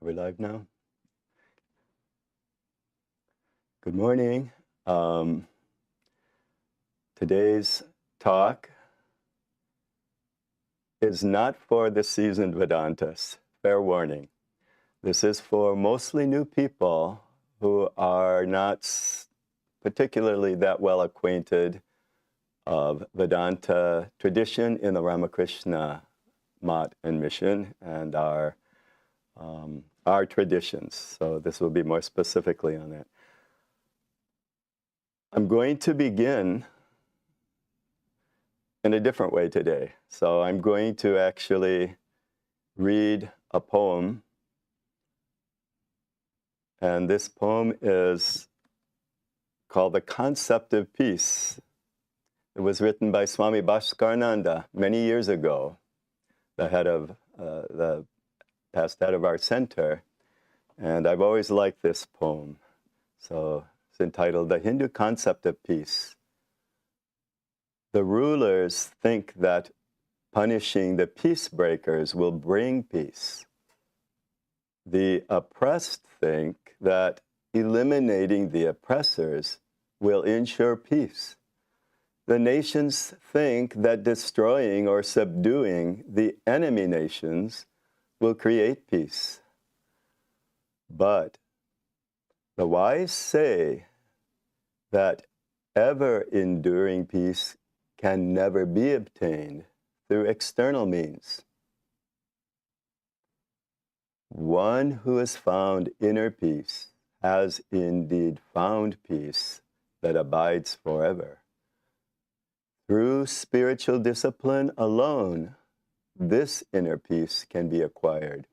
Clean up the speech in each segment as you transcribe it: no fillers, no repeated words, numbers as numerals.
Are we live now? Good morning. Today's talk is not for the seasoned Vedantists. Fair warning. This is for mostly new people who are not particularly that well acquainted of Vedanta tradition in the Ramakrishna Mat and mission and our traditions. So this will be more specifically on that. I'm going to begin in a different way today. So I'm going to actually read a poem. And this poem is called The Concept of Peace. It was written by Swami Bhaskarananda many years ago, the past head of our center. And I've always liked this poem. So it's entitled The Hindu Concept of Peace. The rulers think that punishing the peace breakers will bring peace. The oppressed think that eliminating the oppressors will ensure peace. The nations think that destroying or subduing the enemy nations will create peace. But the wise say that ever-enduring peace can never be obtained through external means. One who has found inner peace has indeed found peace that abides forever. Through spiritual discipline alone, this inner peace can be acquired.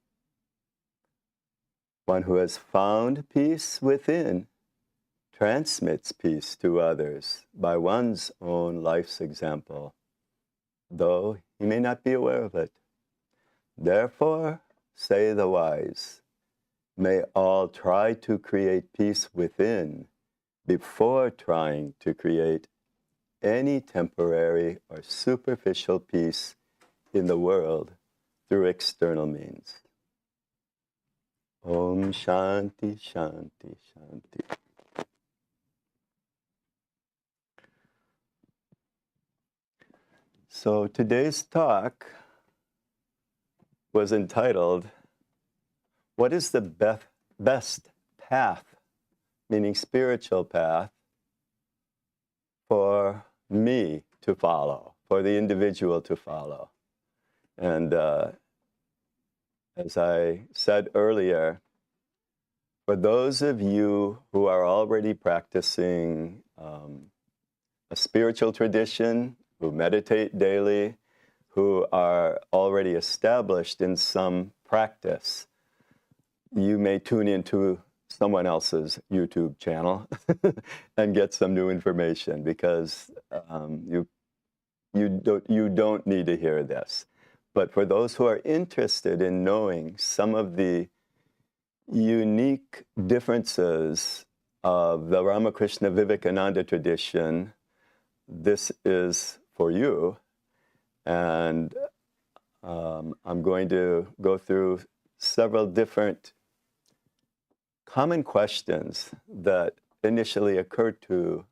One who has found peace within transmits peace to others by one's own life's example, though he may not be aware of it. Therefore, say the wise, may all try to create peace within before trying to create any temporary or superficial peace in the world through external means. Om Shanti, Shanti, Shanti. So today's talk was entitled, What is the best path, meaning spiritual path, for me to follow, for the individual to follow? And as I said earlier, for those of you who are already practicing a spiritual tradition, who meditate daily, who are already established in some practice, you may tune into someone else's YouTube channel and get some new information, because you don't need to hear this. But for those who are interested in knowing some of the unique differences of the Ramakrishna Vivekananda tradition, this is for you. And I'm going to go through several different common questions that initially occurred to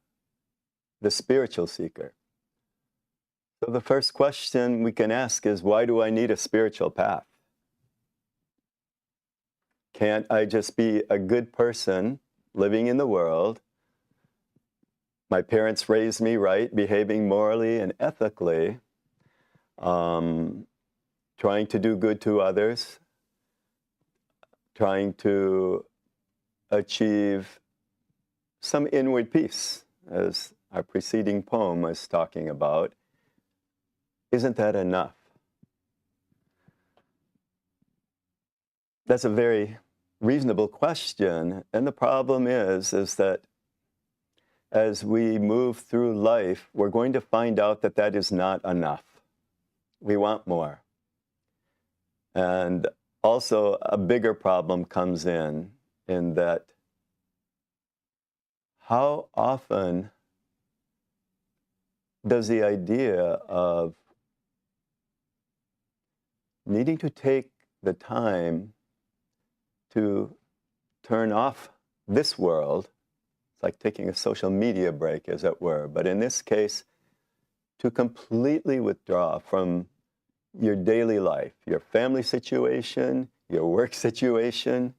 the spiritual seeker. So the first question we can ask is, why do I need a spiritual path? Can't I just be a good person living in the world? My parents raised me right, behaving morally and ethically, trying to do good to others, trying to achieve some inward peace, as our preceding poem was talking about. Isn't that enough? That's a very reasonable question, and the problem is that as we move through life, we're going to find out that that is not enough. We want more. And also a bigger problem comes in that how often does the idea of needing to take the time to turn off this world. It's like taking a social media break, as it were. But in this case, to completely withdraw from your daily life, your family situation, your work situation,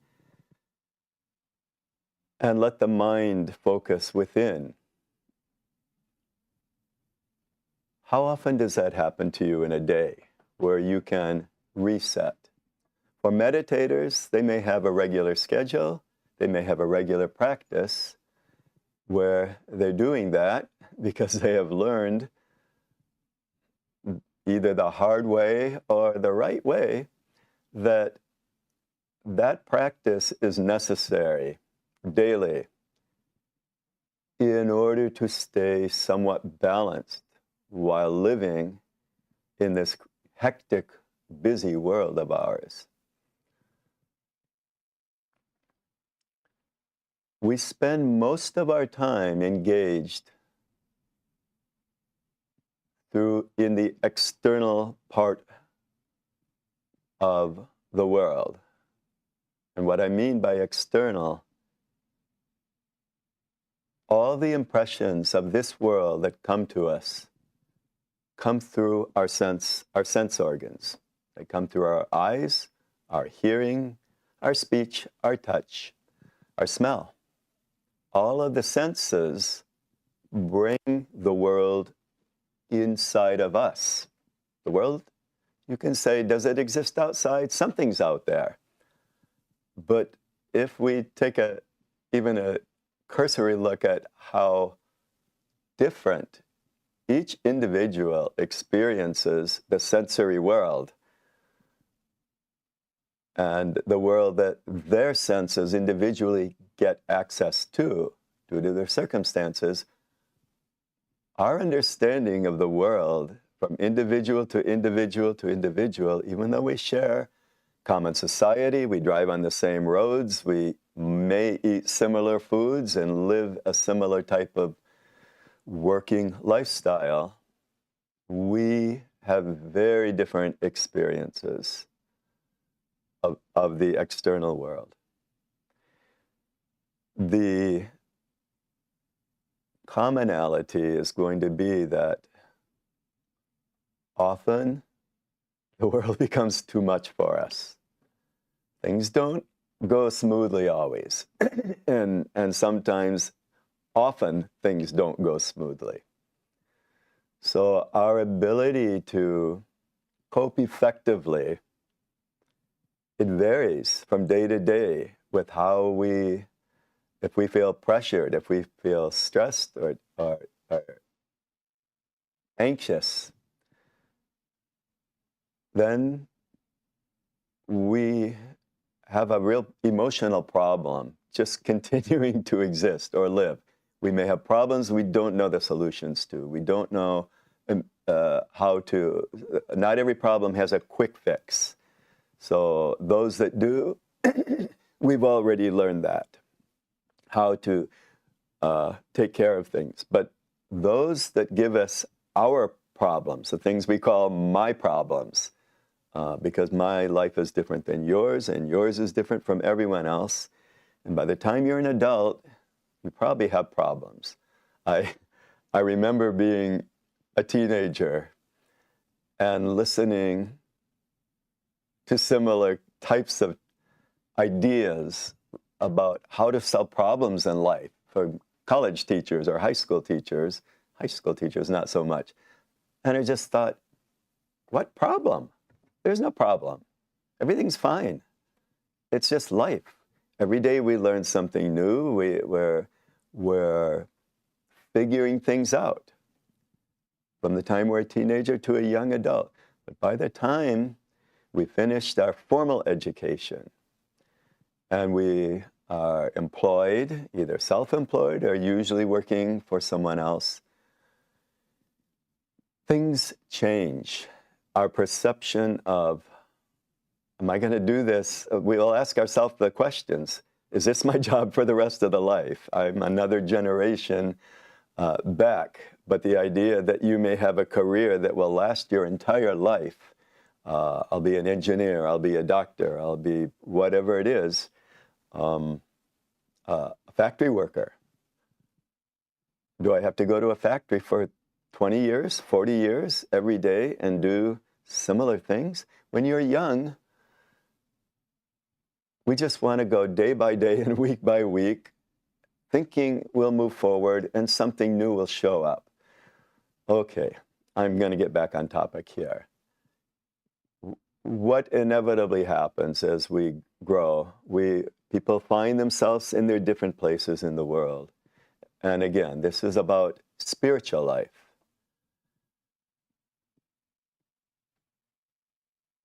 and let the mind focus within. How often does that happen to you in a day where you can reset? For meditators, they may have a regular schedule, they may have a regular practice where they're doing that because they have learned either the hard way or the right way that that practice is necessary daily in order to stay somewhat balanced while living in this hectic, busy world of ours. We spend most of our time engaged in the external part of the world. And what I mean by external, all the impressions of this world that come to us come through our sense organs. They come through our eyes, our hearing, our speech, our touch, our smell. All of the senses bring the world inside of us. The world, you can say, does it exist outside? Something's out there. But if we take even a cursory look at how different each individual experiences the sensory world and the world that their senses individually get access to due to their circumstances, our understanding of the world from individual to individual to individual, even though we share common society, we drive on the same roads, we may eat similar foods and live a similar type of working lifestyle, we have very different experiences of the external world. The commonality is going to be that often the world becomes too much for us. Things don't go smoothly always. and sometimes, often, things don't go smoothly. So our ability to cope effectively, it varies from day to day with how if we feel pressured, if we feel stressed or anxious, then we have a real emotional problem just continuing to exist or live. We may have problems we don't know the solutions to. We don't know how to, not every problem has a quick fix. So those that do, we've already learned that, how to take care of things. But those that give us our problems, the things we call my problems, because my life is different than yours, and yours is different from everyone else. And by the time you're an adult, you probably have problems. I remember being a teenager and listening to similar types of ideas about how to solve problems in life for college teachers or high school teachers not so much. And I just thought, what problem? There's no problem. Everything's fine. It's just life. Every day we learn something new. We're figuring things out from the time we're a teenager to a young adult. But by the time we finished our formal education and we are employed, either self-employed or usually working for someone else, things change. Our perception of, am I going to do this? We'll ask ourselves the questions. Is this my job for the rest of the life? I'm another generation back. But the idea that you may have a career that will last your entire life, I'll be an engineer, I'll be a doctor, I'll be whatever it is, a factory worker. Do I have to go to a factory for 20 years, 40 years every day and do similar things? When you're young, we just want to go day by day and week by week, thinking we'll move forward and something new will show up. Okay, I'm going to get back on topic here. What inevitably happens as we grow, people find themselves in their different places in the world. And again, this is about spiritual life.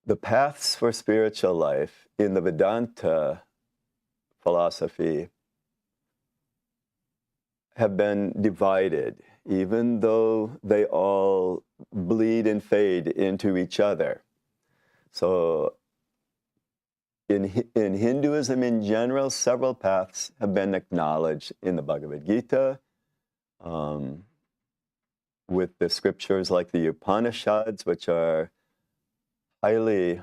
The paths for spiritual life in the Vedanta philosophy have been divided, even though they all bleed and fade into each other. So in Hinduism in general, several paths have been acknowledged in the Bhagavad Gita, with the scriptures like the Upanishads, which are highly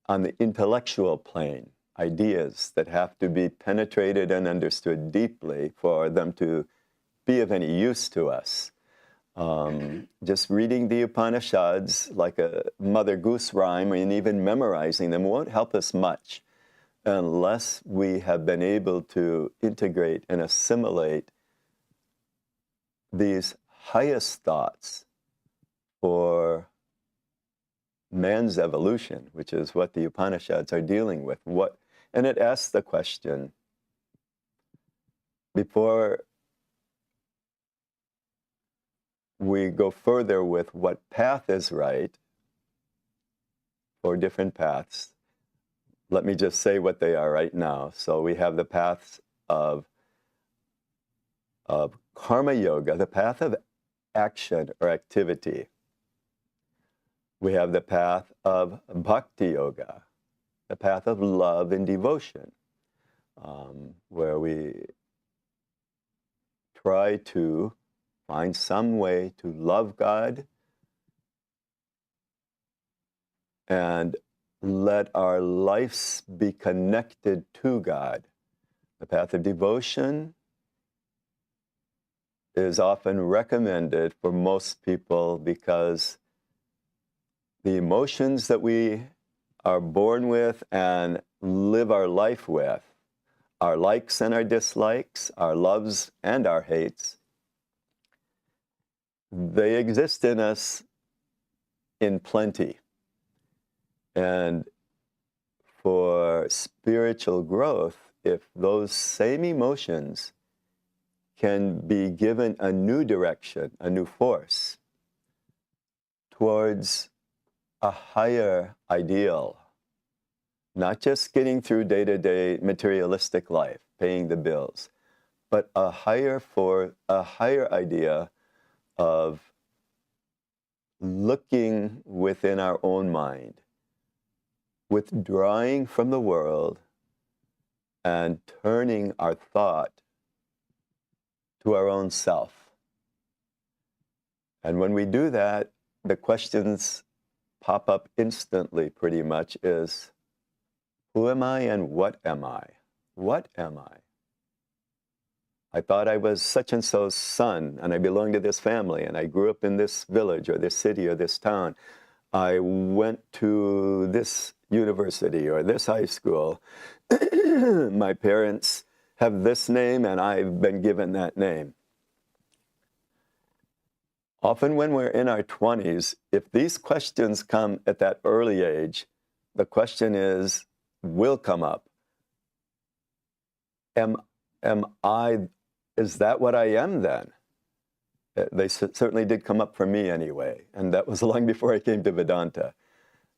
on the intellectual plane, ideas that have to be penetrated and understood deeply for them to be of any use to us. Just reading the Upanishads like a Mother Goose rhyme and even memorizing them won't help us much unless we have been able to integrate and assimilate these highest thoughts for man's evolution, which is what the Upanishads are dealing with. And it asks the question, before we go further with what path is right for different paths, let me just say what they are right now. So we have the paths of karma yoga, the path of action or activity. We have the path of bhakti yoga, the path of love and devotion, where we try to find some way to love God and let our lives be connected to God. The path of devotion is often recommended for most people because the emotions that we are born with and live our life with, our likes and our dislikes, our loves and our hates, they exist in us in plenty. And for spiritual growth, if those same emotions can be given a new direction, a new force towards a higher ideal, not just getting through day-to-day materialistic life, paying the bills, but a higher idea of looking within our own mind, withdrawing from the world and turning our thought to our own self. And when we do that, the questions pop up instantly pretty much is, who am I and what am I? What am I? I thought I was such and so's son and I belonged to this family and I grew up in this village or this city or this town. I went to this university or this high school. My parents have this name and I've been given that name. Often when we're in our 20s, if these questions come at that early age, the question will come up. Is that what I am then? They certainly did come up for me anyway, and that was long before I came to Vedanta.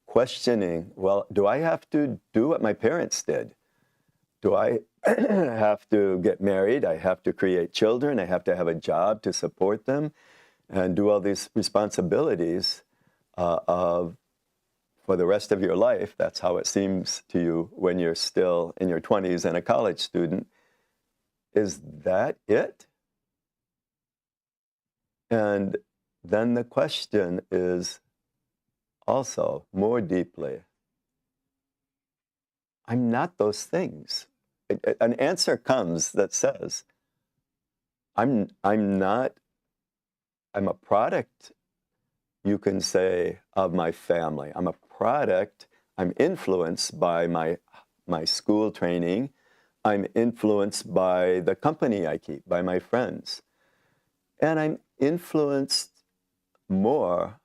Questioning, well, do I have to do what my parents did? Do I have to get married? I have to create children? I have to have a job to support them and do all these responsibilities for the rest of your life? That's how it seems to you when you're still in your 20s and a college student. Is that it? And then the question is also more deeply, I'm not those things. an answer comes that says, I'm a product, you can say, of my family. I'm a product, I'm influenced by my school training. I'm influenced by the company I keep, by my friends. And I'm influenced more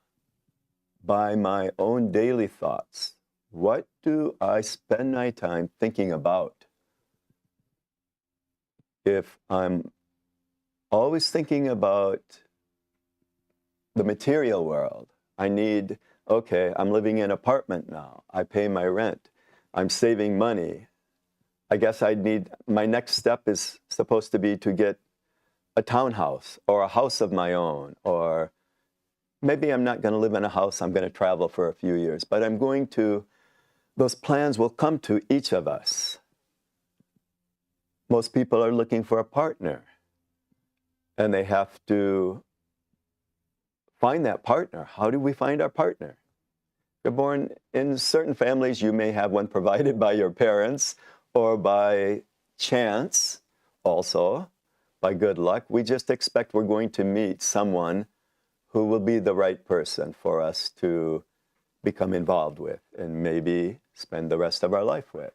by my own daily thoughts. What do I spend my time thinking about? If I'm always thinking about the material world, I'm living in an apartment now. I pay my rent. I'm saving money. I guess my next step is supposed to be to get a townhouse or a house of my own, or maybe I'm not going to live in a house, I'm going to travel for a few years, but those plans will come to each of us. Most people are looking for a partner, and they have to find that partner. How do we find our partner? You're born in certain families, you may have one provided by your parents or by chance, also by good luck. We just expect we're going to meet someone who will be the right person for us to become involved with and maybe spend the rest of our life with.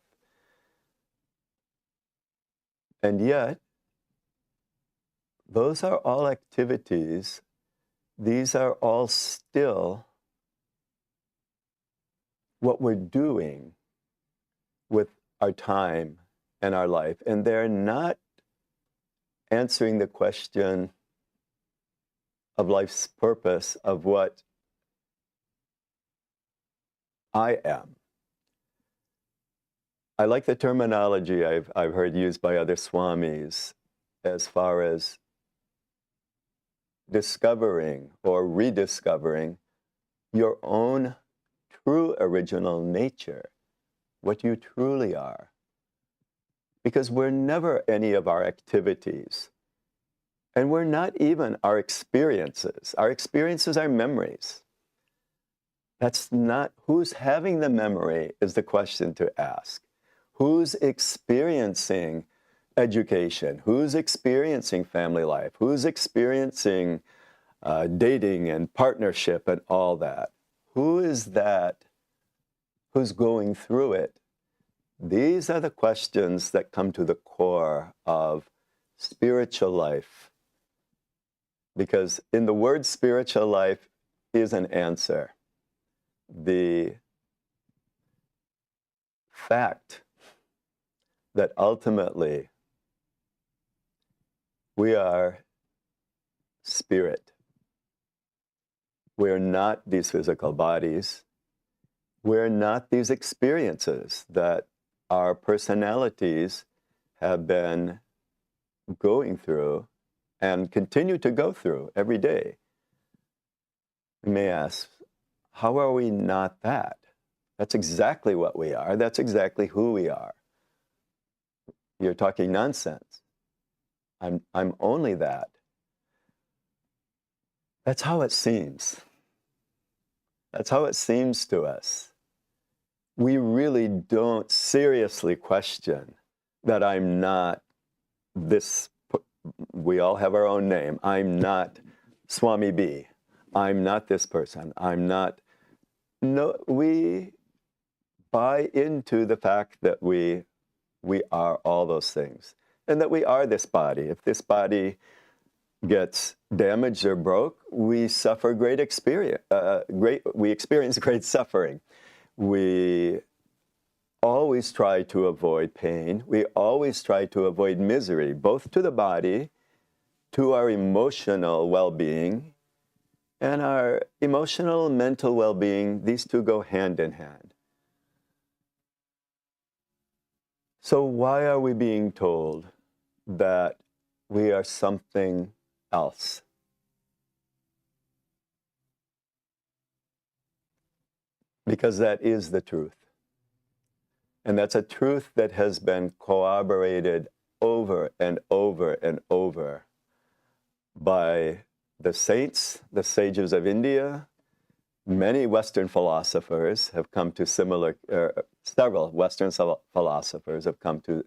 And yet, those are all activities. These are all still what we're doing with our time and our life. And they're not answering the question of life's purpose, of what I am. I like the terminology I've heard used by other Swamis as far as discovering or rediscovering your own true original nature, what you truly are. Because we're never any of our activities. And we're not even our experiences. Our experiences are memories. That's not, who's having the memory is the question to ask. Who's experiencing education? Who's experiencing family life? Who's experiencing dating and partnership and all that? Who is that? Who's going through it? These are the questions that come to the core of spiritual life. Because in the word spiritual life is an answer. The fact that ultimately we are spirit. We're not these physical bodies. We're not these experiences that our personalities have been going through and continue to go through every day. You may ask, how are we not that? That's exactly what we are. That's exactly who we are. You're talking nonsense. I'm only that. That's how it seems. That's how it seems to us. We really don't seriously question that I'm not this. We all have our own name. I'm not Swami B. I'm not this person. I'm not. No, we buy into the fact that we are all those things, and that we are this body. If this body gets damaged or broke, we suffer great experience. We experience great suffering. We always try to avoid pain. We always try to avoid misery, both to the body, to our emotional well-being, and our emotional and mental well-being. These two go hand in hand. So why are we being told that we are something else? Because that is the truth. And that's a truth that has been corroborated over and over and over by the saints, the sages of India. Many Western philosophers have come to several Western philosophers have come to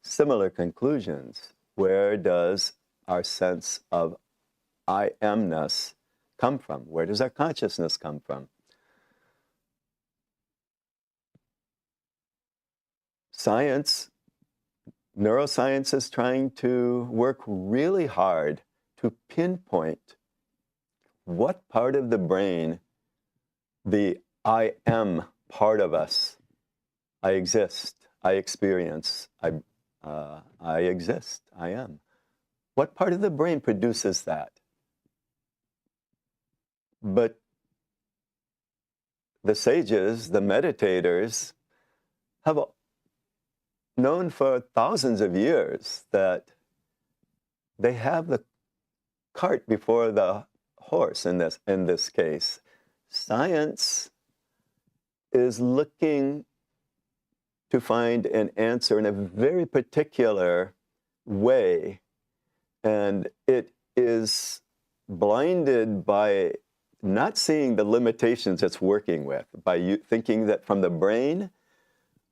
similar conclusions. Where does our sense of I amness come from? Where does our consciousness come from? Science, neuroscience is trying to work really hard to pinpoint what part of the brain the I am part of us, I exist, I experience, I exist, I am. What part of the brain produces that? But the sages, the meditators, have known for thousands of years that they have the cart before the horse in this case. Science is looking to find an answer in a very particular way, and it is blinded by not seeing the limitations it's working with, by you thinking that from the brain,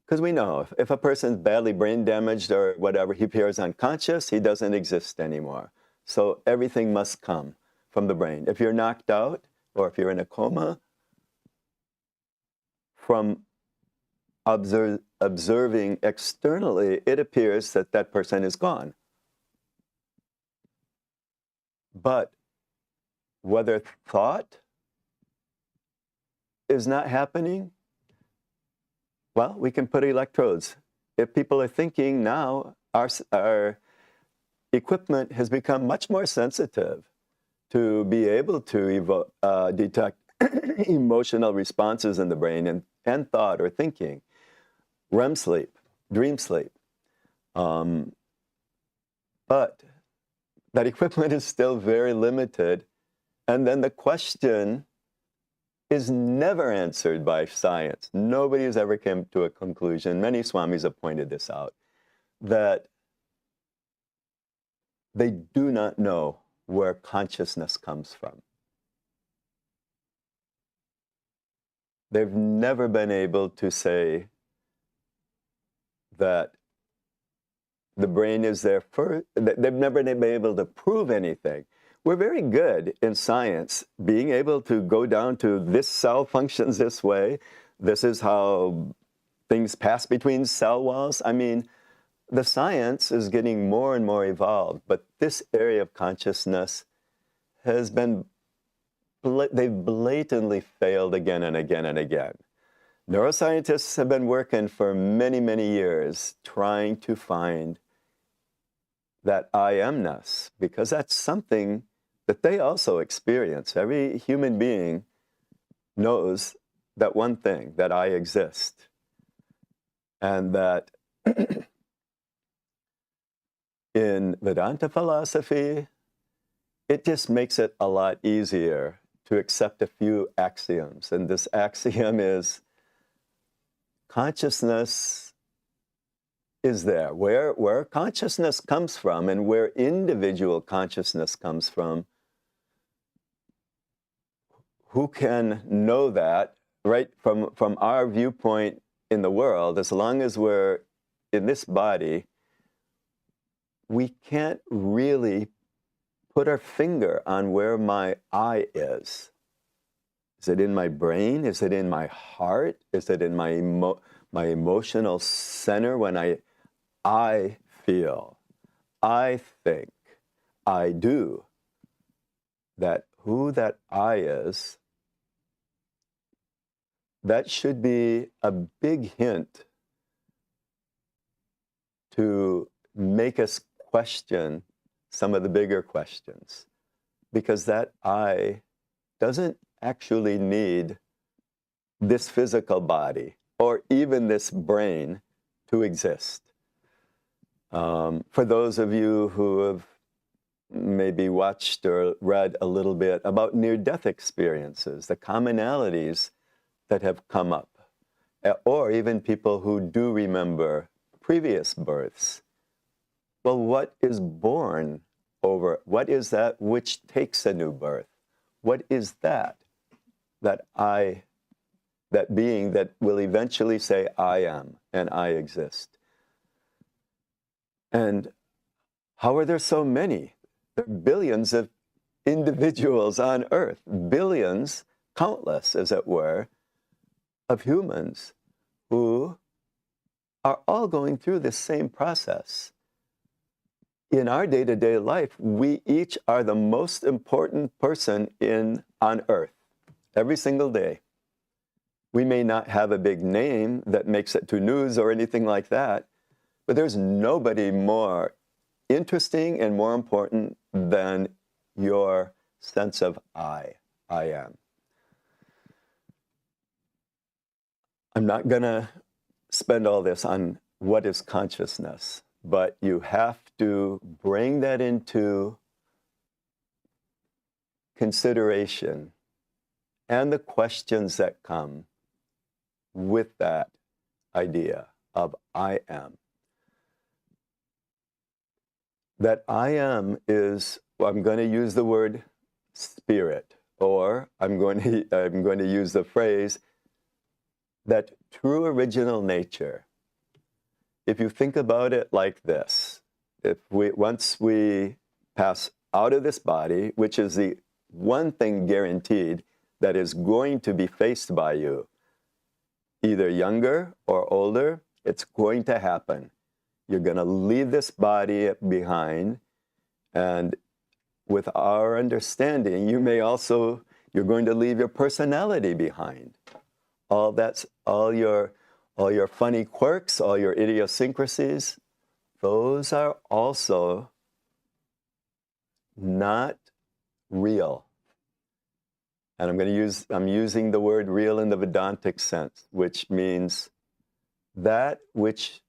because we know if a person's badly brain damaged or whatever, he appears unconscious, he doesn't exist anymore. So everything must come from the brain. If you're knocked out or if you're in a coma, from observing externally, it appears that that person is gone. But whether thought is not happening, well, we can put electrodes. If people are thinking now, our equipment has become much more sensitive to be able to detect emotional responses in the brain and thought or thinking, REM sleep, dream sleep. But that equipment is still very limited. And then the question is never answered by science. Nobody has ever come to a conclusion. Many Swamis have pointed this out, that they do not know where consciousness comes from. They've never been able to say that the brain is there first. They've never been able to prove anything. We're very good in science being able to go down to this cell functions this way. This is how things pass between cell walls. I mean, the science is getting more and more evolved, but this area of consciousness has been, they've blatantly failed again and again and again. Neuroscientists have been working for many, many years trying to find that I amness, because that's something that they also experience. Every human being knows that one thing, that I exist. And that in Vedanta philosophy, it just makes it a lot easier to accept a few axioms. And this axiom is consciousness is there. Where consciousness comes from and where individual consciousness comes from, who can know that, right? From our viewpoint in the world, as long as we're in this body, we can't really put our finger on where my I is. Is it in my brain? Is it in my heart? Is it in my emotional center when I feel, I think, I do? That who that I is, that should be a big hint to make us question some of the bigger questions, because that I doesn't actually need this physical body or even this brain to exist. For those of you who have maybe watched or read a little bit about near-death experiences, the commonalities that have come up, or even people who do remember previous births. Well, what is born over? What is that which takes a new birth? What is that? That I, that being that will eventually say, I am and I exist. And how are there so many? There are billions of individuals on Earth, billions, countless, as it were, of humans who are all going through this same process. In our day-to-day life, we each are the most important person on Earth, every single day. We may not have a big name that makes it to news or anything like that, but there's nobody more interesting and more important than your sense of I am. I'm not going to spend all this on what is consciousness, but you have to bring that into consideration and the questions that come with that idea of I am. That I am is, well, I'm going to use the word spirit, or I'm going to use the phrase that true original nature. If you think about it like this, once we pass out of this body, which is the one thing guaranteed that is going to be faced by you, either younger or older, it's going to happen. You're going to leave this body behind, and with our understanding, you're going to leave your personality behind. All your funny quirks, all your idiosyncrasies, those are also not real. And I'm using the word real in the Vedantic sense, which means that which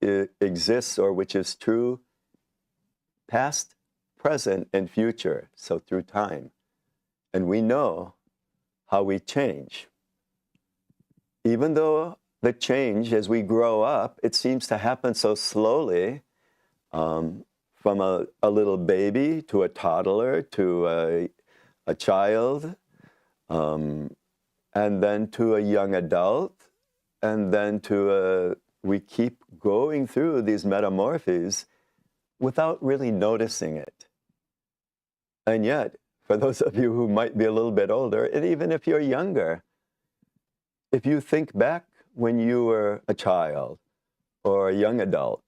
exists or which is true, past, present, and future, so through time. And we know how we change. Even though the change, as we grow up, it seems to happen so slowly, from a little baby to a toddler to a child, and then to a young adult, and then we keep going through these metamorphoses without really noticing it. And yet, for those of you who might be a little bit older, and even if you're younger, if you think back when you were a child or a young adult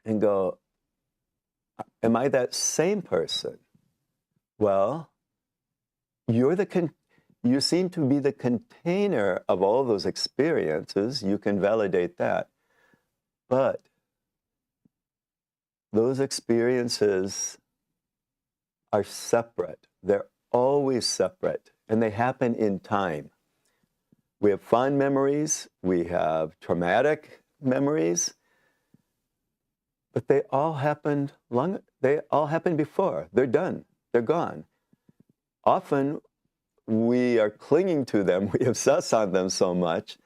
and go, am I that same person? Well, you seem to be the container of all those experiences. You can validate that. But those experiences are separate. They're always separate, and they happen in time. We have fond memories, we have traumatic memories, but they all happened before. They're done. They're gone. Often we are clinging to them, we obsess on them so much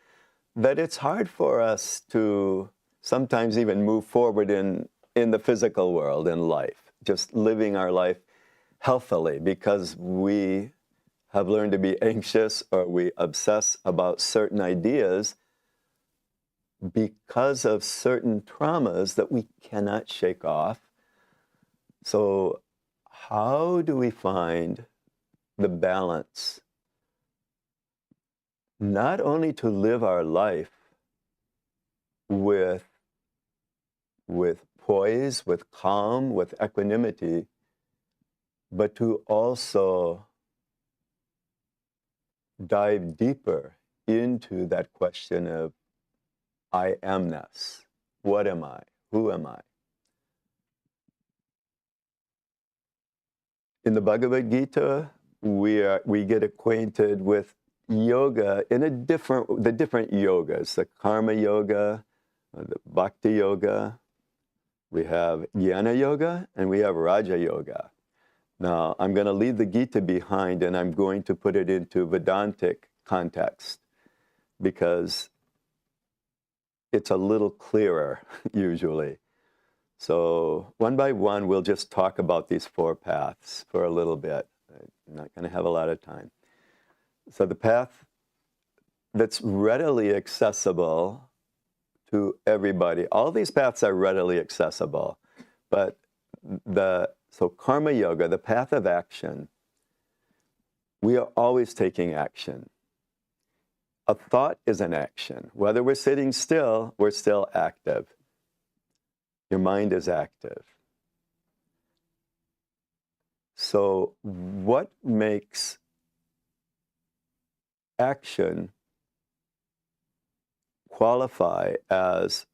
that it's hard for us to sometimes even move forward in the physical world, in life, just living our life healthily, because we have learned to be anxious or we obsess about certain ideas because of certain traumas that we cannot shake off. So how do we find the balance, not only to live our life with poise, with calm, with equanimity, but to also dive deeper into that question of I amness. What am I? Who am I? In the Bhagavad Gita, we get acquainted with yoga in the different yogas, the karma yoga, the bhakti yoga. We have jnana yoga and we have raja yoga. Now, I'm going to leave the Gita behind and I'm going to put it into Vedantic context because it's a little clearer usually. So one by one, we'll just talk about these four paths for a little bit. I'm not going to have a lot of time. So the path that's readily accessible to everybody. All these paths are readily accessible, but so karma yoga, the path of action, we are always taking action. A thought is an action. Whether we're sitting still, we're still active. Your mind is active. So what makes action qualify as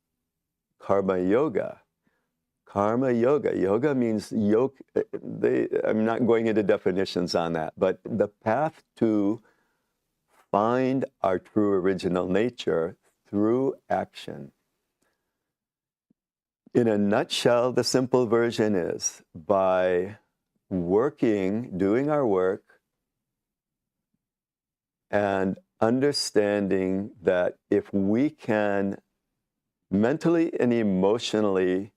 karma yoga? Karma yoga. Yoga means yoke. I'm not going into definitions on that, but the path to find our true original nature through action. In a nutshell, the simple version is by working, doing our work, and understanding that if we can mentally and emotionally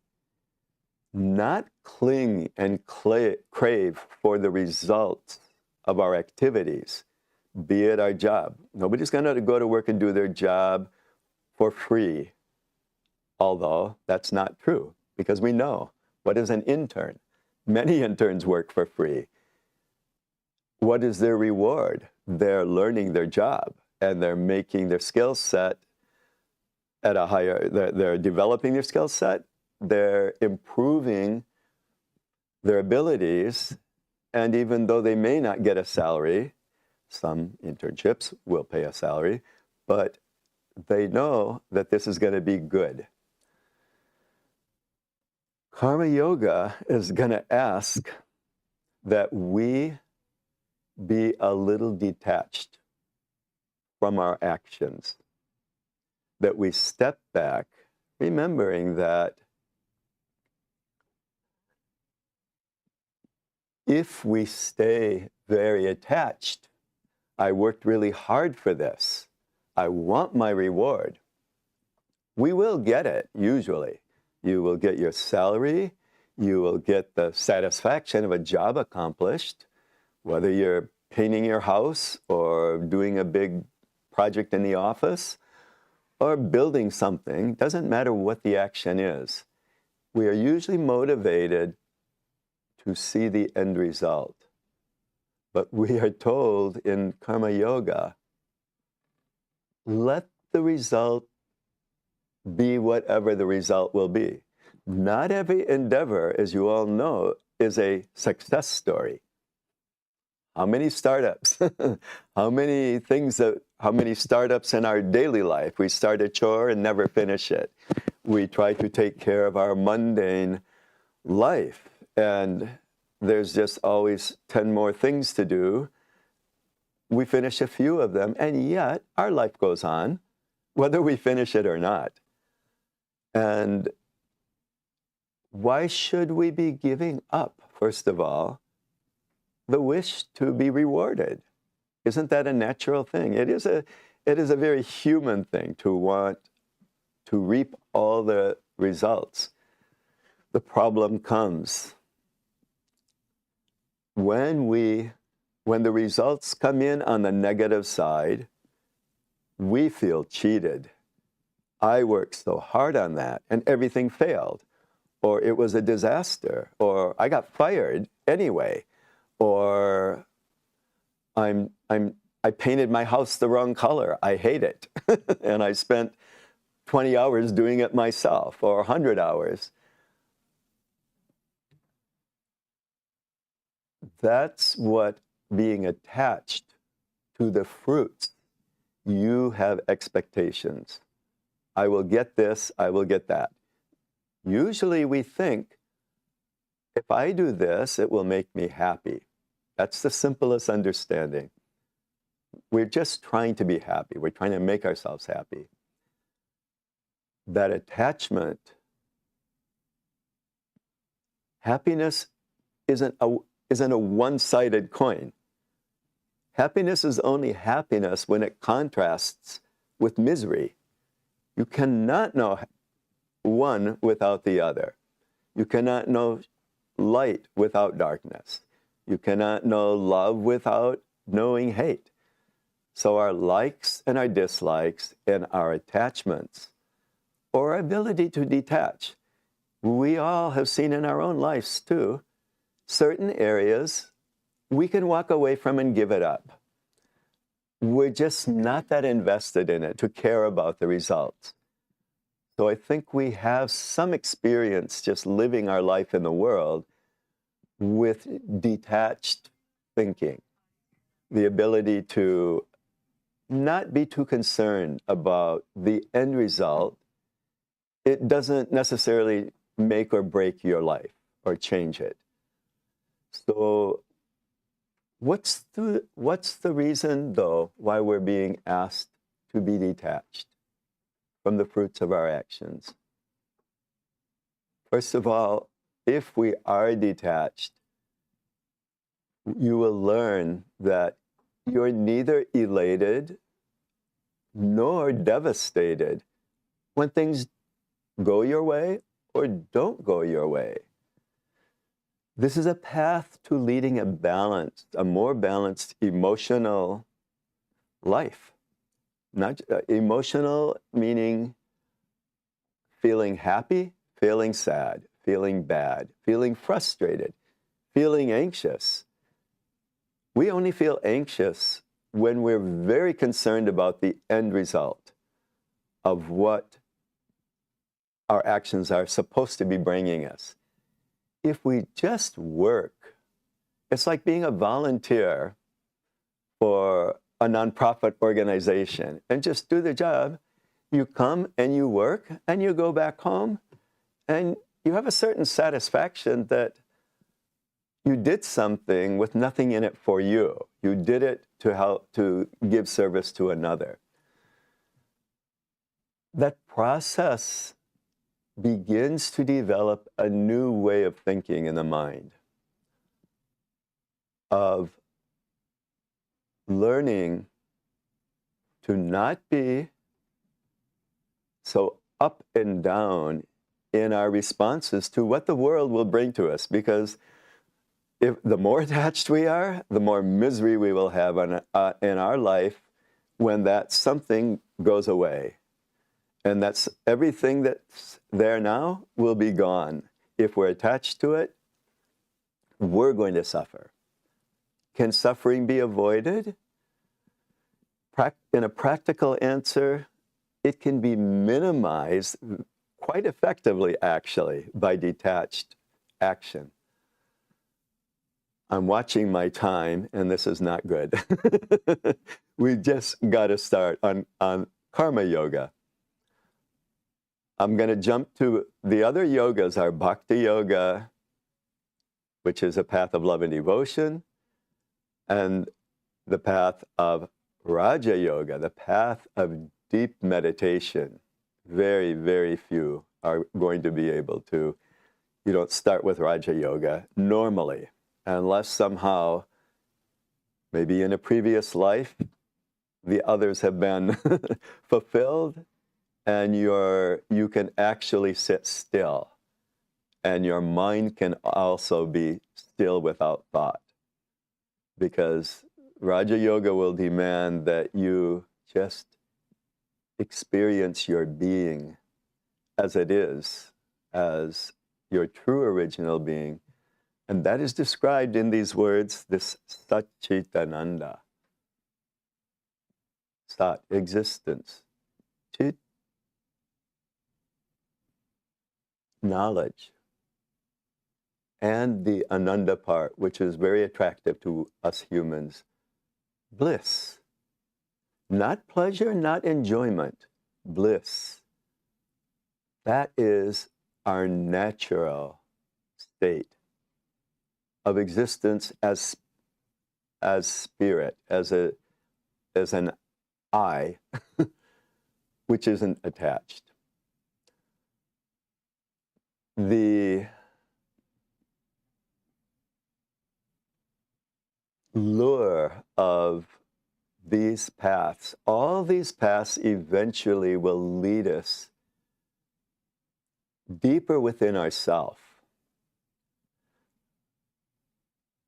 not cling and crave for the results of our activities, be it our job. Nobody's going to go to work and do their job for free, although that's not true, because we know what is an intern. Many interns work for free. What is their reward? They're learning their job, and they're making their skill set at a higher, they're developing their skill set, they're improving their abilities, and even though they may not get a salary, some internships will pay a salary, but they know that this is going to be good. Karma yoga is going to ask that we be a little detached from our actions, that we step back, remembering that if we stay very attached, I worked really hard for this, I want my reward, we will get it, usually. You will get your salary, you will get the satisfaction of a job accomplished, whether you're painting your house or doing a big project in the office or building something, doesn't matter what the action is. We are usually motivated to see the end result. But we are told in karma yoga, let the result be whatever the result will be. Not every endeavor, as you all know, is a success story. How many startups? How many startups in our daily life? We start a chore and never finish it. We try to take care of our mundane life, and there's just always 10 more things to do. We finish a few of them, and yet our life goes on, whether we finish it or not. And why should we be giving up, first of all, the wish to be rewarded? Isn't that a natural thing? It is a very human thing to want to reap all the results. The problem comes when the results come in on the negative side, we feel cheated. I worked so hard on that and everything failed, or it was a disaster, or I got fired anyway, or I painted my house the wrong color. I hate it. And I spent 20 hours doing it myself, or 100 hours. That's what being attached to the fruits. You have expectations. I will get this, I will get that. Usually we think, if I do this, it will make me happy. That's the simplest understanding. We're just trying to be happy. We're trying to make ourselves happy. That attachment, happiness isn't a one-sided coin. Happiness is only happiness when it contrasts with misery. You cannot know one without the other. You cannot know light without darkness. You cannot know love without knowing hate. So our likes and our dislikes and our attachments, or our ability to detach. We all have seen in our own lives too, certain areas we can walk away from and give it up. We're just not that invested in it to care about the results. So I think we have some experience just living our life in the world with detached thinking, the ability to not be too concerned about the end result. It doesn't necessarily make or break your life or change it. So what's the reason, though, why we're being asked to be detached from the fruits of our actions? First of all, if we are detached, you will learn that you're neither elated nor devastated when things go your way or don't go your way. This is a path to leading a more balanced emotional life. Not emotional meaning feeling happy, feeling sad, feeling bad, feeling frustrated, feeling anxious. We only feel anxious when we're very concerned about the end result of what our actions are supposed to be bringing us. If we just work, it's like being a volunteer for a nonprofit organization and just do the job. You come and you work and you go back home and you have a certain satisfaction that you did something with nothing in it for you. You did it to help, to give service to another. That process begins to develop a new way of thinking in the mind, of learning to not be so up and down in our responses to what the world will bring to us, because if the more attached we are, the more misery we will have in our life when that something goes away. And that's everything that's there now will be gone. If we're attached to it, we're going to suffer. Can suffering be avoided? In a practical answer, it can be minimized quite effectively, actually, by detached action. I'm watching my time, and this is not good. We just got to start on karma yoga. I'm going to jump to the other yogas, our bhakti yoga, which is a path of love and devotion, and the path of Raja Yoga, the path of deep meditation. Very, very few are going to be able to. You don't start with Raja Yoga normally, unless somehow, maybe in a previous life, the others have been fulfilled, and you can actually sit still, and your mind can also be still without thought, because Raja Yoga will demand that you just experience your being as it is, as your true original being. And that is described in these words, this Satchitananda. Sat, existence. Chit, knowledge. And the Ananda part, which is very attractive to us humans, bliss. Not pleasure, not enjoyment, bliss. That is our natural state of existence as spirit, as an I, which isn't attached. The lure of these paths, all these paths eventually will lead us deeper within ourself.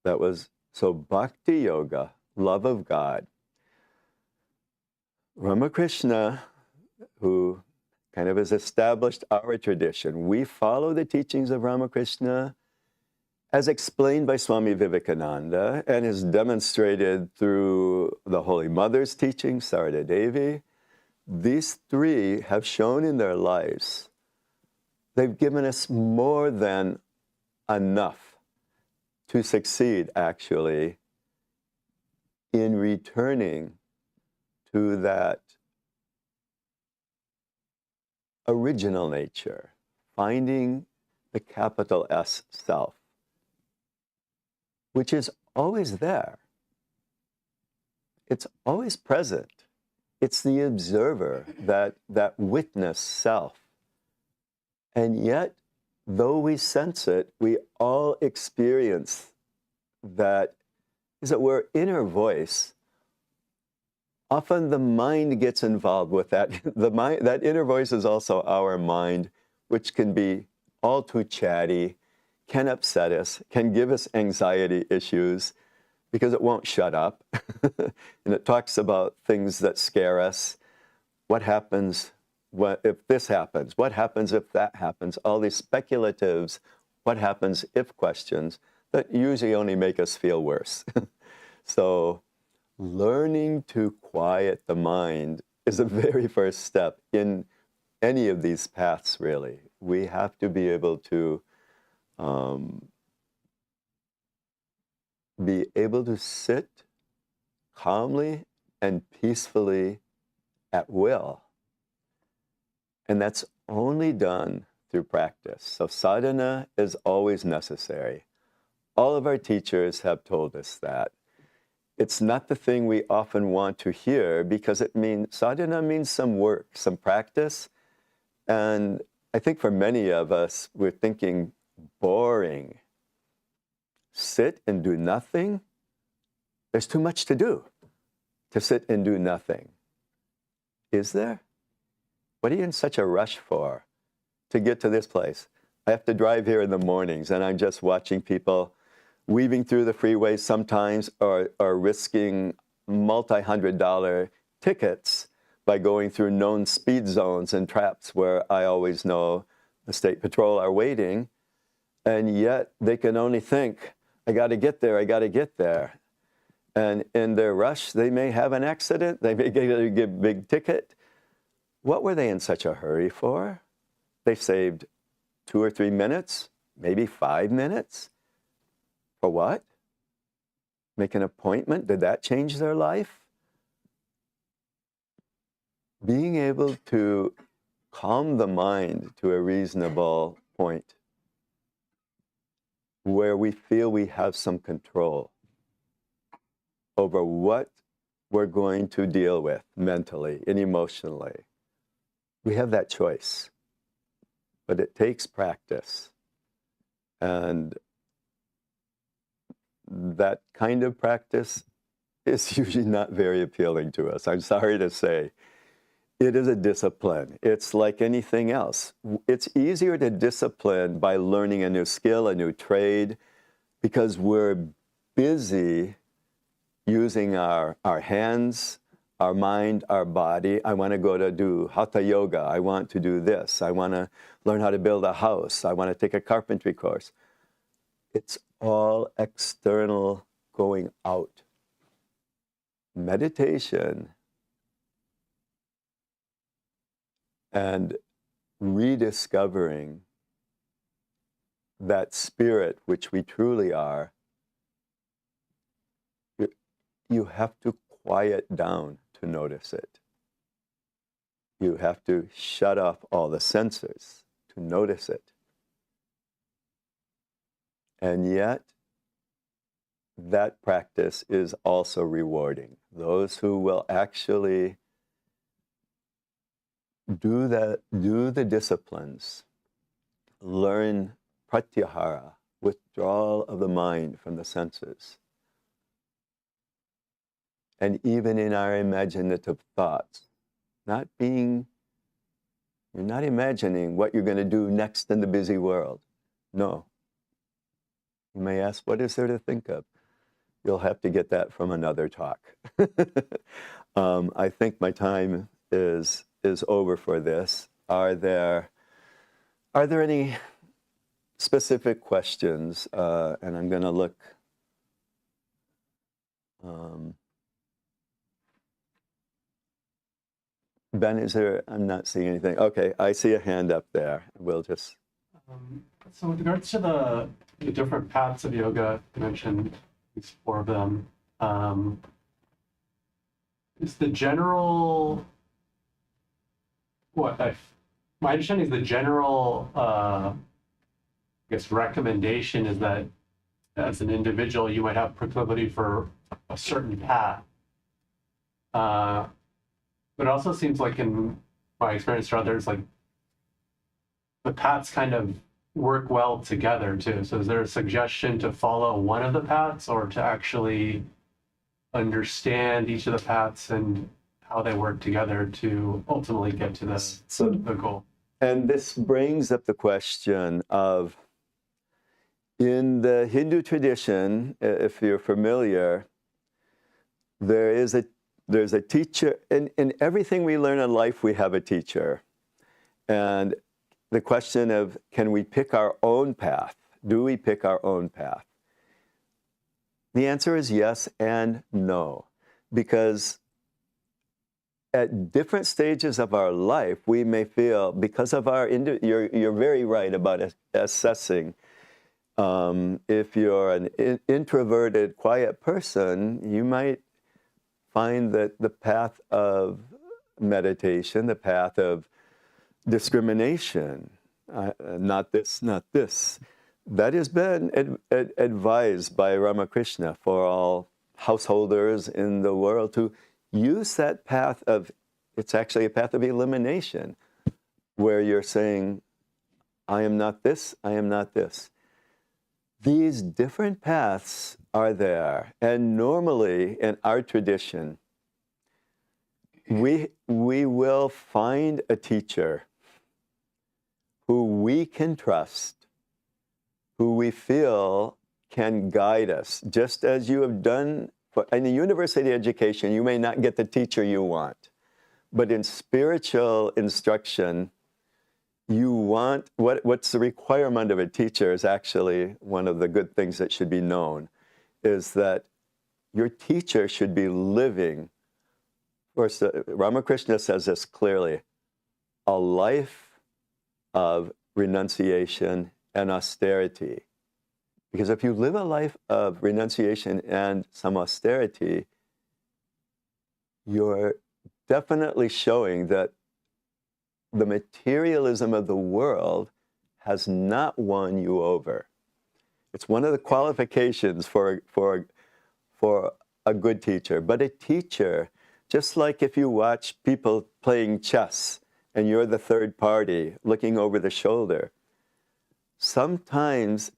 That was, so bhakti yoga, love of God. Ramakrishna, who kind of has established our tradition. We follow the teachings of Ramakrishna as explained by Swami Vivekananda and is demonstrated through the Holy Mother's teaching, Sarada Devi. These three have shown in their lives, they've given us more than enough to succeed, actually, in returning to that original nature, finding the capital S self, which is always there. It's always present. It's the observer, that witness self. And yet, though we sense it, we all experience that, as it were, inner voice. Often the mind gets involved with that. That inner voice is also our mind, which can be all too chatty, can upset us, can give us anxiety issues because it won't shut up. And it talks about things that scare us. What happens if this happens? What happens if that happens? All these speculatives, what happens if questions that usually only make us feel worse. So learning to quiet the mind is the very first step in any of these paths, really. We have to be able to sit calmly and peacefully at will. And that's only done through practice. So sadhana is always necessary. All of our teachers have told us that. It's not the thing we often want to hear because sadhana means some work, some practice. And I think for many of us, we're thinking boring. Sit and do nothing? There's too much to do to sit and do nothing. Is there? What are you in such a rush for to get to this place? I have to drive here in the mornings and I'm just watching people weaving through the freeways sometimes or risking multi-$100 tickets by going through known speed zones and traps where I always know the state patrol are waiting. And yet they can only think, I got to get there, I got to get there. And in their rush, they may have an accident, they may get a big ticket. What were they in such a hurry for? They saved 2 or 3 minutes, maybe 5 minutes. For what? Make an appointment? Did that change their life? Being able to calm the mind to a reasonable point where we feel we have some control over what we're going to deal with mentally and emotionally. We have that choice, but it takes practice. And that kind of practice is usually not very appealing to us. I'm sorry to say. It is a discipline. It's like anything else. It's easier to discipline by learning a new skill, a new trade, because we're busy using our hands, our mind, our body. I want to go to do hatha yoga. I want to do this. I want to learn how to build a house. I want to take a carpentry course. It's all external, going out. Meditation and rediscovering that spirit which we truly are, you have to quiet down to notice it. You have to shut off all the senses to notice it. And yet, that practice is also rewarding. Those who will actually do the disciplines, learn pratyahara, withdrawal of the mind from the senses. And even in our imaginative thoughts, you're not imagining what you're going to do next in the busy world. No. You may ask, what is there to think of? You'll have to get that from another talk. I think my time is over for this. are there any specific questions? And I'm going to look. Ben, is there? I'm not seeing anything. Okay, I see a hand up there. We'll just. So with regards to the different paths of yoga, you mentioned these 4 of them. Is the general my understanding is the general I guess recommendation is that as an individual you might have proclivity for a certain path. But it also seems like in my experience or others, like the paths kind of work well together too. So is there a suggestion to follow one of the paths or to actually understand each of the paths and how they work together to ultimately get to the goal? And this brings up the question of, in the Hindu tradition, if you're familiar, there's a teacher. In everything we learn in life, we have a teacher. And the question of, can we pick our own path? Do we pick our own path? The answer is yes and no, because at different stages of our life, we may feel, because of you're very right about assessing. If you're an introverted, quiet person, you might find that the path of meditation, the path of discrimination, not this, not this, that has been advised by Ramakrishna for all householders in the world to use that path of, it's actually a path of elimination, where you're saying, I am not this, I am not this. These different paths are there, and normally in our tradition, we will find a teacher who we can trust, who we feel can guide us, just as you have done. In the university education, you may not get the teacher you want, but in spiritual instruction, you want, what's the requirement of a teacher is actually one of the good things that should be known, is that your teacher should be living, of course, Ramakrishna says this clearly, a life of renunciation and austerity. Because if you live a life of renunciation and some austerity, you're definitely showing that the materialism of the world has not won you over. It's one of the qualifications for a good teacher. But a teacher, just like if you watch people playing chess and you're the third party looking over the shoulder, sometimes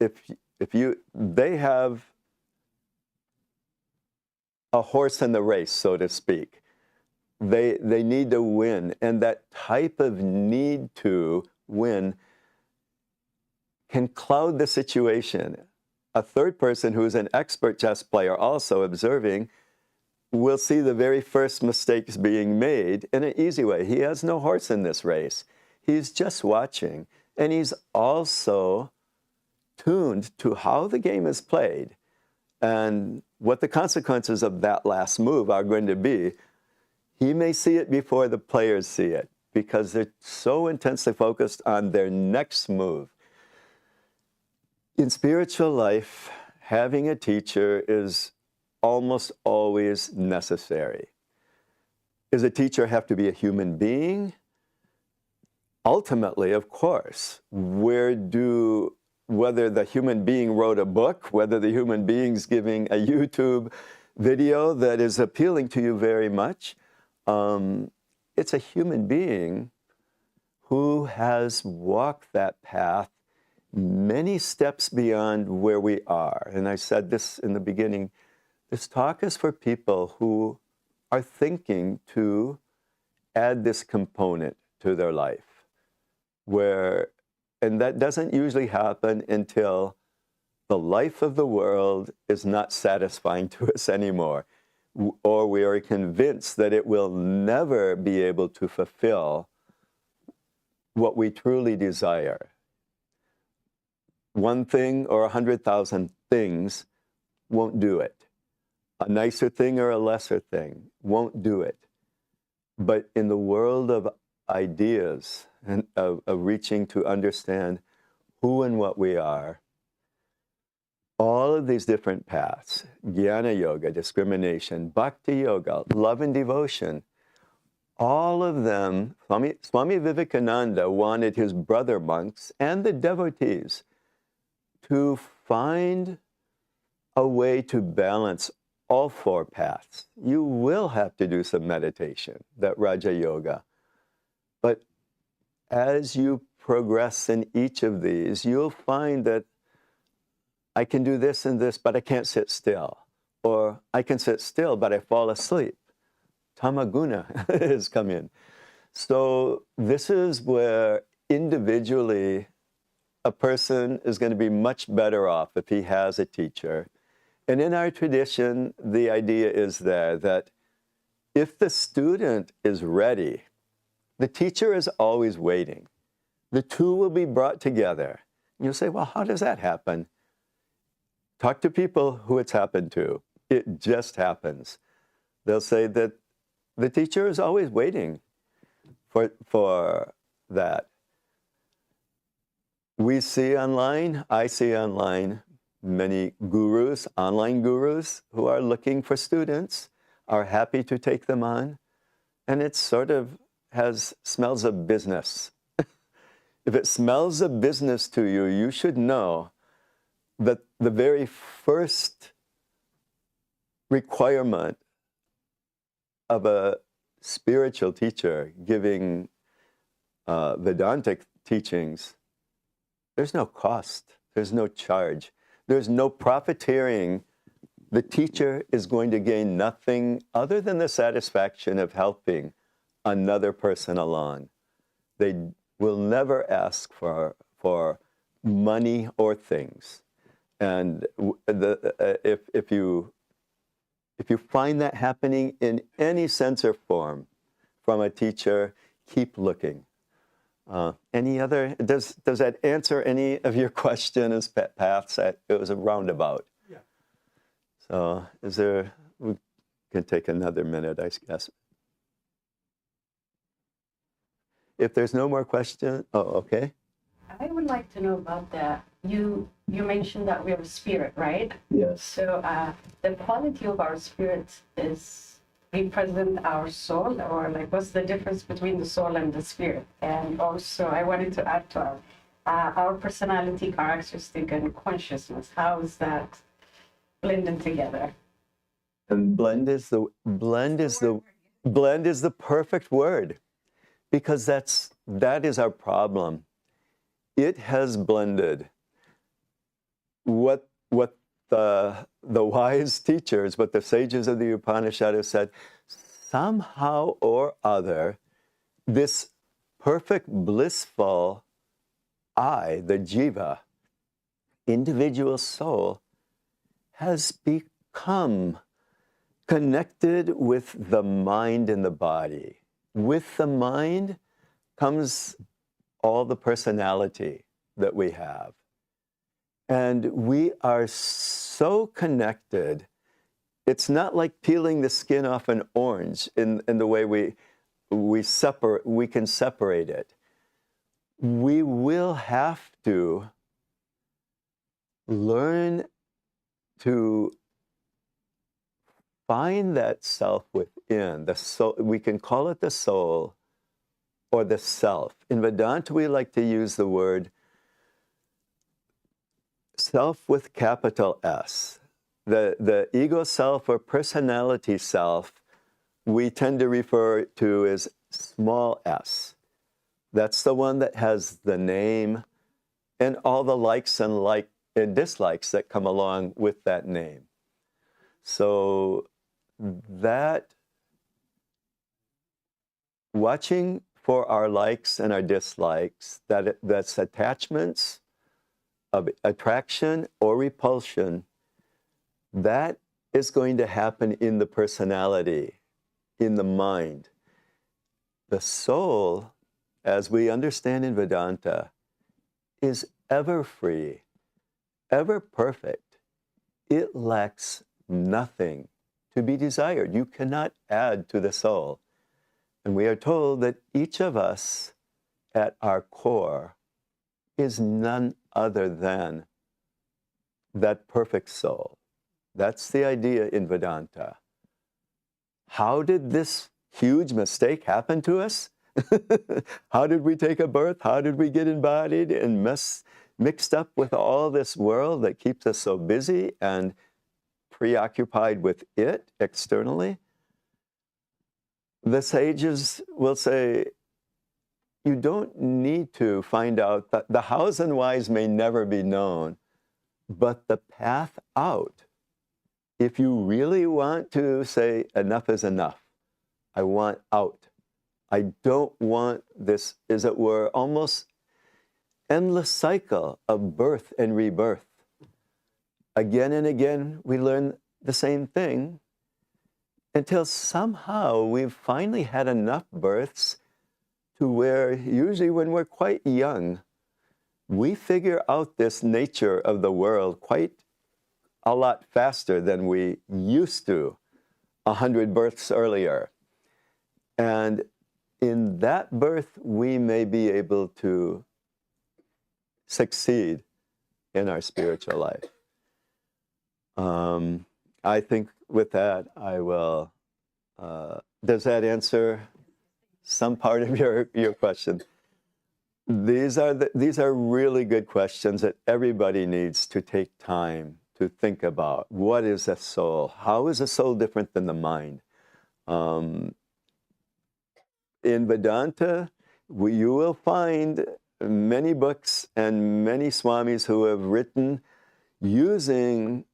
they have a horse in the race, so to speak. They need to win, and that type of need to win can cloud the situation. A third person who's an expert chess player also observing will see the very first mistakes being made in an easy way. He has no horse in this race. He's just watching, and he's also tuned to how the game is played and what the consequences of that last move are going to be. He may see it before the players see it because they're so intensely focused on their next move. In spiritual life, having a teacher is almost always necessary. Does a teacher have to be a human being? Ultimately, of course, whether the human being wrote a book, whether the human being's giving a YouTube video that is appealing to you very much, it's a human being who has walked that path many steps beyond where we are. And I said this in the beginning, this talk is for people who are thinking to add this component to their life, and that doesn't usually happen until the life of the world is not satisfying to us anymore, or we are convinced that it will never be able to fulfill what we truly desire. One thing or 100,000 things won't do it. A nicer thing or a lesser thing won't do it. But in the world of ideas and of reaching to understand who and what we are, all of these different paths, jnana yoga, discrimination, bhakti yoga, love and devotion, all of them, Swami Vivekananda wanted his brother monks and the devotees to find a way to balance all four paths. You will have to do some meditation, that Raja Yoga. But as you progress in each of these, you'll find that I can do this and this, but I can't sit still. Or I can sit still, but I fall asleep. Tamaguna has come in. So this is where individually a person is going to be much better off if he has a teacher. And in our tradition, the idea is there that if the student is ready, the teacher is always waiting. The two will be brought together. And you'll say, well, how does that happen? Talk to people who it's happened to. It just happens. They'll say that the teacher is always waiting for that. We see online, I see online, many gurus, online gurus, who are looking for students, are happy to take them on, and it sort of smells of business. If it smells of business to you, you should know that the very first requirement of a spiritual teacher giving Vedantic teachings, there's no cost, there's no charge, there's no profiteering. The teacher is going to gain nothing other than the satisfaction of helping another person along. They will never ask for money or things. And if you find that happening in any sense or form from a teacher, keep looking. Any other, does that answer any of your questions, paths? It was a roundabout. Yeah. So we can take another minute, I guess. If there's no more questions, okay. I would like to know about that. You mentioned that we are a spirit, right? Yes. So the quality of our spirit is represent our soul, or like what's the difference between the soul and the spirit? And also I wanted to add to our personality, characteristic, and consciousness. How is that blended together? And blend is the perfect word, because that is our problem. It has blended what the wise teachers, what the sages of the Upanishads said. Somehow or other, this perfect blissful I, the jiva, individual soul, has become connected with the mind and the body. With the mind comes all the personality that we have. And we are so connected. It's not like peeling the skin off an orange in the way we can separate it. We will have to learn to find that self within, the soul. We can call it the soul or the self. In Vedanta, we like to use the word self with capital S. The ego self or personality self, we tend to refer to as small s. That's the one that has the name and all the likes and dislikes that come along with that name. So that watching for our likes and our dislikes, that's attachments of attraction or repulsion, that is going to happen in the personality, in the mind. The soul as we understand in Vedanta, is ever free, ever perfect. It lacks nothing to be desired. You cannot add to the soul. And we are told that each of us at our core is none other than that perfect soul. That's the idea in Vedanta. How did this huge mistake happen to us? How did we take a birth? How did we get embodied and mixed up with all this world that keeps us so busy and preoccupied with it externally? The sages will say, you don't need to find out that the hows and whys may never be known, but the path out. If you really want to say, enough is enough, I want out. I don't want this, as it were, almost endless cycle of birth and rebirth. Again and again, we learn the same thing until somehow we've finally had enough births to where, usually when we're quite young, we figure out this nature of the world quite a lot faster than we used to 100 births earlier. And in that birth, we may be able to succeed in our spiritual life. I think with that, I will, does that answer some part of your question? These are really good questions that everybody needs to take time to think about. What is a soul? How is a soul different than the mind? In Vedanta, you will find many books and many swamis who have written using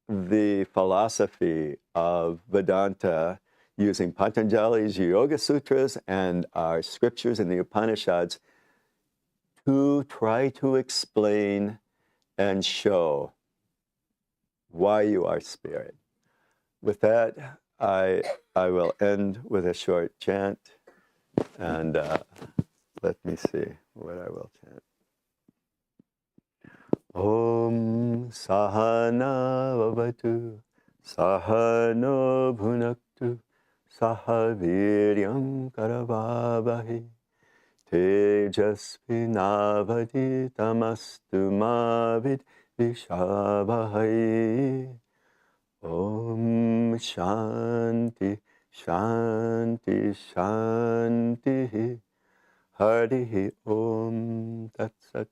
the philosophy of Vedanta, using Patanjali's Yoga Sutras and our scriptures in the Upanishads to try to explain and show why you are spirit. With that, I will end with a short chant, and let me see what I will chant. Om Sahana Vavatu Sahano Bhunaktu Sahaviryam Karavavahi Tejasvinavati Tamastu Mavid Vishabhai. Om Shanti Shanti Shanti Harihi Om Tat Sat.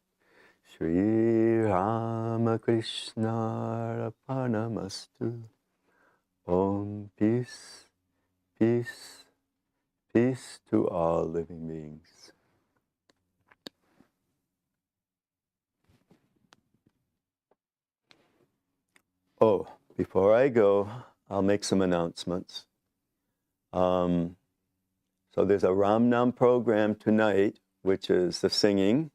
Shri Ramakrishna Arpanamastu. Om, peace, peace, peace to all living beings. Oh, before I go, I'll make some announcements. So there's a Ramnam program tonight, which is the singing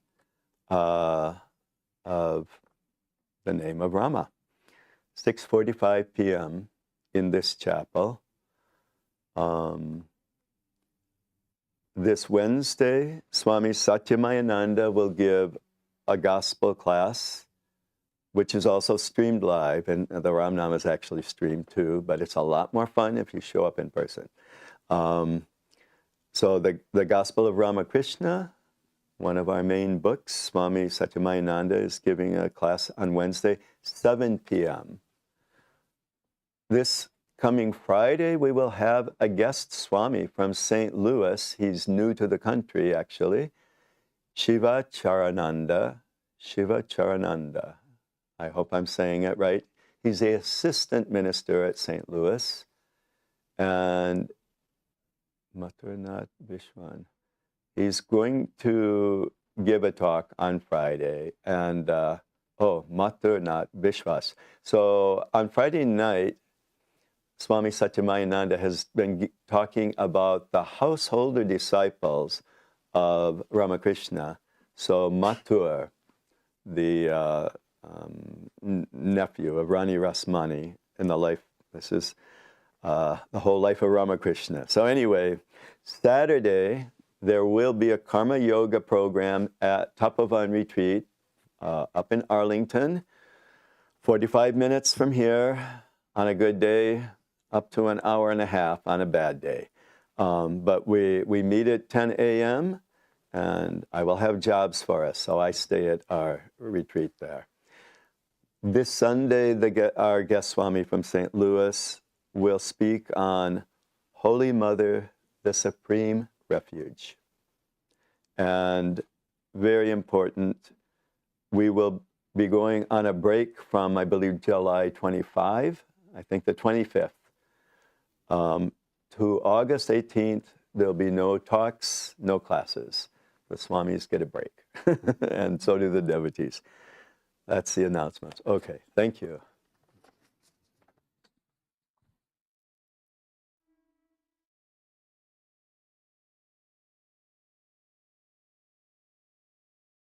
of the name of Rama. 6:45 p.m. in this chapel. This Wednesday, Swami Satyamayananda will give a gospel class, which is also streamed live, and the Ramnam is actually streamed too, but it's a lot more fun if you show up in person. So the Gospel of Ramakrishna, one of our main books, Swami Satyamayananda is giving a class on Wednesday, 7 p.m. This coming Friday, we will have a guest Swami from St. Louis. He's new to the country, actually. Shiva Charananda. I hope I'm saying it right. He's the assistant minister at St. Louis. And Maturnath Vishwan. He's going to give a talk on Friday. And, Maturnath Vishwas. So on Friday night, Swami Satyamayananda has been talking about the householder disciples of Ramakrishna. So Mathur, the nephew of Rani Rasmani in the life, this is the whole life of Ramakrishna. So anyway, Saturday, there will be a karma yoga program at Tapovan Retreat up in Arlington, 45 minutes from here on a good day, up to an hour and a half on a bad day. But we meet at 10 a.m. and I will have jobs for us, so I stay at our retreat there. This Sunday, our guest Swami from St. Louis will speak on Holy Mother, the Supreme Refuge. And very important, we will be going on a break from, I believe, July 25, I think the 25th, to August 18th. There'll be no talks, no classes. The Swamis get a break, and so do the devotees. That's the announcement. Okay, thank you.